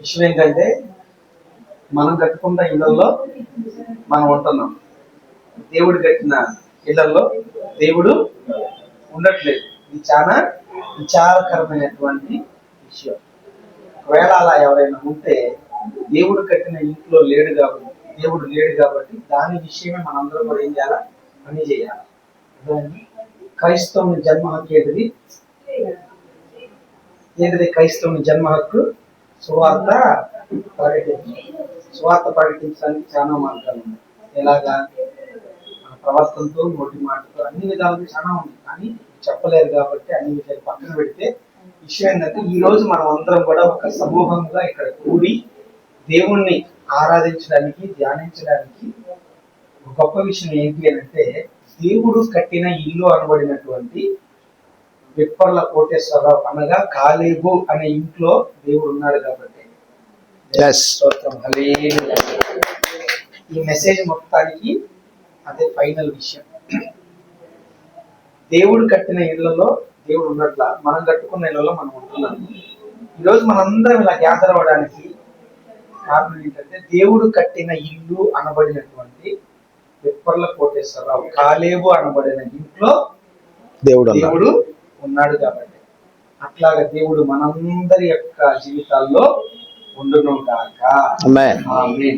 విషయం ఏంటంటే మనం కట్టుకున్న ఇళ్లలో మనం ఉంటున్నాం. దేవుడు కట్టిన ఇళ్లలో దేవుడు ఉండట్లేదు. ఇది చాలా విచారకరమైనటువంటి విషయం. ఒకవేళ అలా ఎవరైనా ఉంటే దేవుడు కట్టిన ఇంట్లో దేవుడు లేడు కాబట్టి దాని విషయమే మనందరం కూడా ఏం చేయాలా, పని చేయాలి. క్రైస్తవుని జన్మ హక్కు ఏంటిది? క్రైస్తవుని జన్మ హక్కు సువార్త ప్రకటించడానికి చాలా మార్గాలు ఉన్నాయి. ఎలాగా? మన ప్రవర్తనతో, నోటి మాటతో, అన్ని విధాలుగా చాలా ఉంది. కానీ చెప్పలేరు కాబట్టి అన్ని విషయాలు పక్కన పెడితే విషయం ఏంటంటే ఈ రోజు మనం అందరం కూడా ఒక సమూహంగా ఇక్కడ కూడి దేవుణ్ణి ఆరాధించడానికి, ధ్యానించడానికి ఒక గొప్ప విషయం ఏంటి అంటే దేవుడు కట్టిన ఇల్లు అనబడినటువంటి విప్పర్ల కోటేశ్వరరావు అనగా కాలేబు అనే ఇంట్లో దేవుడు ఉన్నాడు కాబట్టి ఈ మెసేజ్ మొత్తానికి అదే ఫైనల్ విషయం. దేవుడు కట్టిన ఇళ్లలో దేవుడు ఉన్నట్ల మనం కట్టుకున్న ఇళ్లలో మనం ఉంటున్నాం. ఈరోజు మనందరం ఇలా గ్యాదర్ అవ్వడానికి కారణం ఏంటంటే దేవుడు కట్టిన ఇల్లు అనబడినటువంటి విప్పర్ల కోటేశ్వరరావు కాలేబు అనబడిన ఇంట్లో దేవుడు ఉన్నాడు కాబట్టి అట్లాగా దేవుడు మనందరి యొక్క జీవితాల్లో ఉండును గాక. ఆమేన్.